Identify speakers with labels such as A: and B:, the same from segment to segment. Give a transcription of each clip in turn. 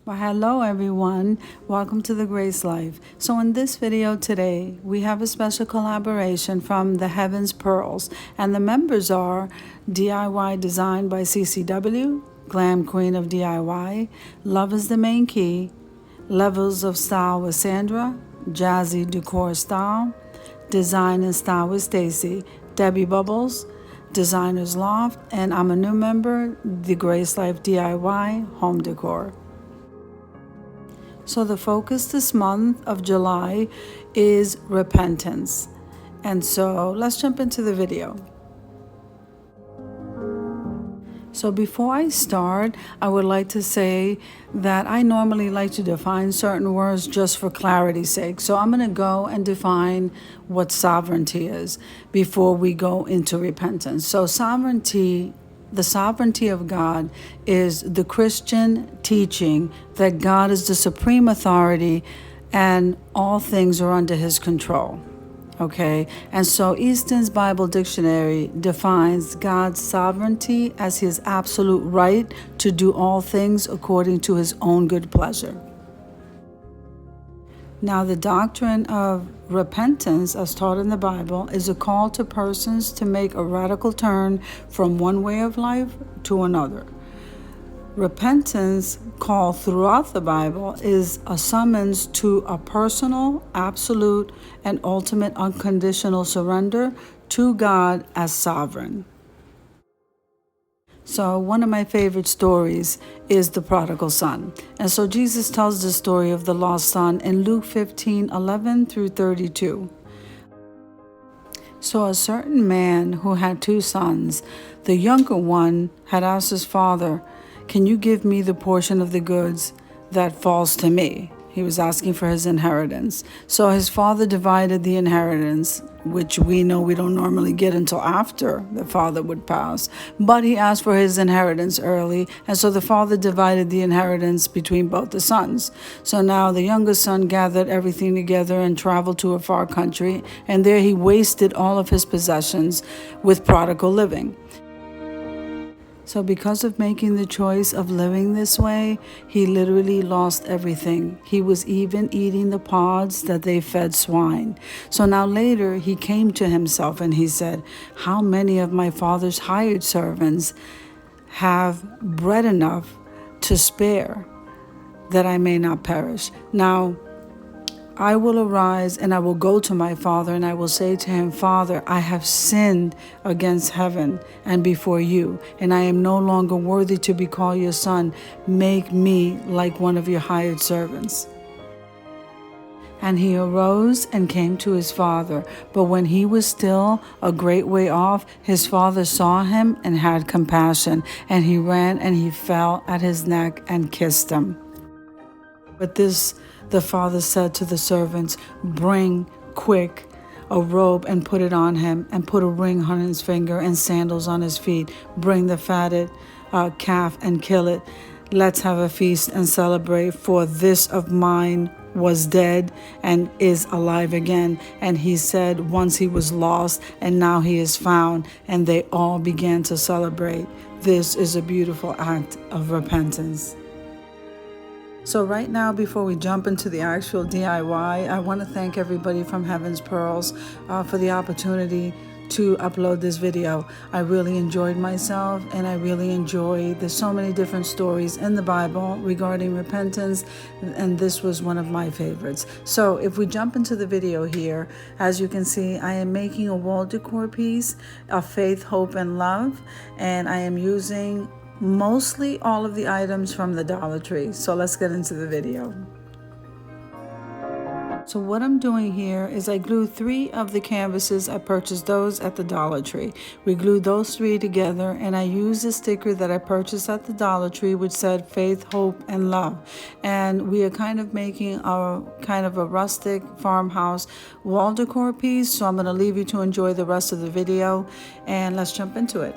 A: Well, hello everyone. Welcome to The Grace Life. So in this video today, we have a special collaboration from the Heavens Pearls, and the members are DIY Design by CCW, Glam Queen of DIY, Love is the Main Key, Levels of Style with Sandra, Jazzy Decor Style, Design and Style with Stacy, Debby Bubbles, Designers Loft, and I'm a new member, The Grace Life DIY Home Decor. So the focus this month of July is repentance. And so let's jump into the video. So before I start, I would like to say that I normally like to define certain words just for clarity's sake. So I'm going to go and define what sovereignty is before we go into repentance. So the sovereignty of God is the Christian teaching that God is the supreme authority and all things are under his control. Okay, and so Easton's Bible Dictionary defines God's sovereignty as his absolute right to do all things according to his own good pleasure. Now, the doctrine of repentance, as taught in the Bible, is a call to persons to make a radical turn from one way of life to another. Repentance, called throughout the Bible, is a summons to a personal, absolute, and ultimate unconditional surrender to God as sovereign. So one of my favorite stories is the prodigal son. And so Jesus tells the story of the lost son in Luke 15:11 through 32. So a certain man who had 2 sons, the younger one had asked his father, "Can you give me the portion of the goods that falls to me?" He was asking for his inheritance. So his father divided the inheritance, which we know we don't normally get until after the father would pass. But he asked for his inheritance early, and so the father divided the inheritance between both the sons. So now the younger son gathered everything together and traveled to a far country, and there he wasted all of his possessions with prodigal living. So because of making the choice of living this way, he literally lost everything. He was even eating the pods that they fed swine. So now later he came to himself and he said, "How many of my father's hired servants have bread enough to spare that I may not perish? Now I will arise and I will go to my father and I will say to him, Father, I have sinned against heaven and before you, and I am no longer worthy to be called your son. Make me like one of your hired servants." And he arose and came to his father. But when he was still a great way off, his father saw him and had compassion, and he ran and he fell at his neck and kissed him. But the father said to the servants, "Bring quick a robe and put it on him, and put a ring on his finger and sandals on his feet. Bring the fatted calf and kill it. Let's have a feast and celebrate, for this of mine was dead and is alive again." And he said, once he was lost and now he is found. And they all began to celebrate. This is a beautiful act of repentance. So right now, before we jump into the actual DIY, I want to thank everybody from Heavens Pearls for the opportunity to upload this video. I really enjoyed myself, and I really enjoyed there's so many different stories in the Bible regarding repentance, and this was one of my favorites. So if we jump into the video here, as you can see, I am making a wall decor piece of faith, hope, and love, and I am using mostly all of the items from the Dollar Tree. So let's get into the video. So what I'm doing here is I glued 3 of the canvases. I purchased those at the Dollar Tree. We glued those 3 together, and I used a sticker that I purchased at the Dollar Tree which said faith, hope, and love. And we are kind of making a rustic farmhouse wall decor piece. So I'm going to leave you to enjoy the rest of the video, and let's jump into it.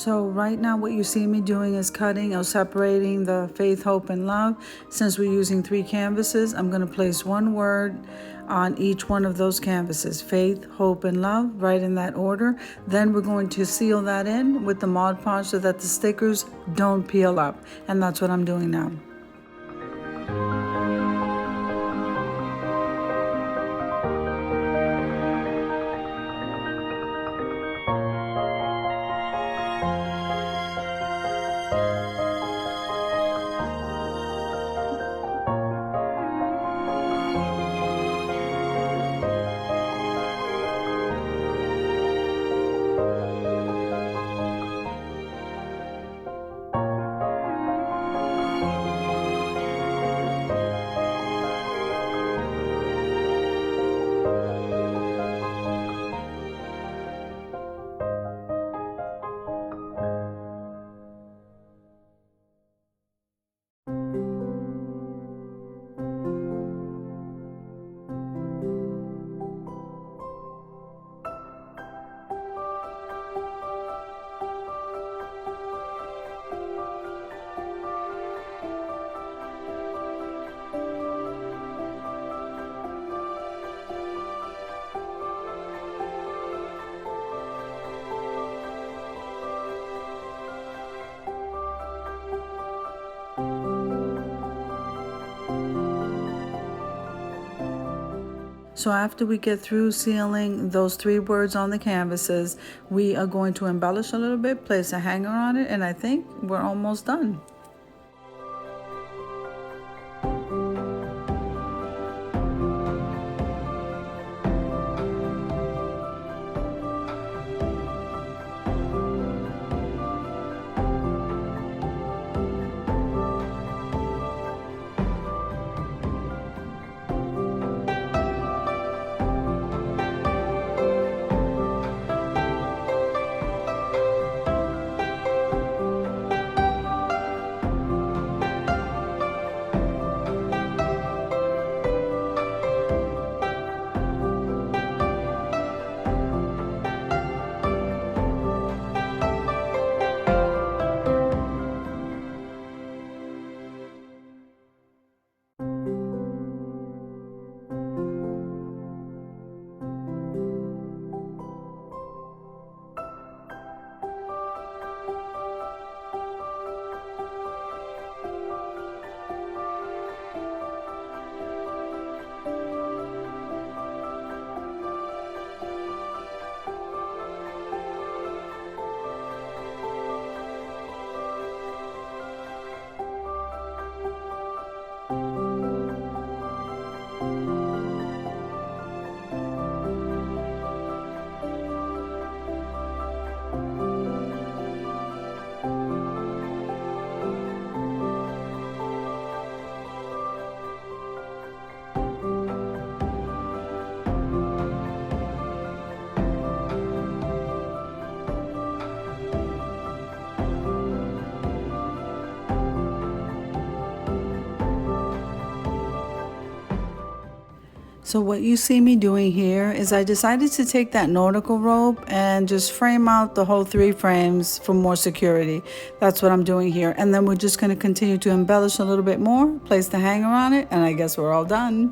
A: So right now what you see me doing is cutting or separating the faith, hope, and love. Since we're using 3 canvases, I'm going to place one word on each one of those canvases. Faith, hope, and love, right in that order. Then we're going to seal that in with the Mod Podge so that the stickers don't peel up. And that's what I'm doing now. So after we get through sealing those 3 words on the canvases, we are going to embellish a little bit, place a hanger on it, and I think we're almost done. So what you see me doing here is I decided to take that nautical rope and just frame out the whole 3 frames for more security. That's what I'm doing here. And then we're just going to continue to embellish a little bit more, place the hanger on it, and I guess we're all done.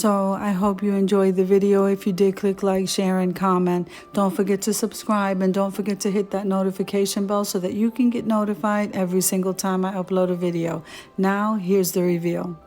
A: So I hope you enjoyed the video. If you did, click like, share, and comment. Don't forget to subscribe, and don't forget to hit that notification bell so that you can get notified every single time I upload a video. Now, here's the reveal.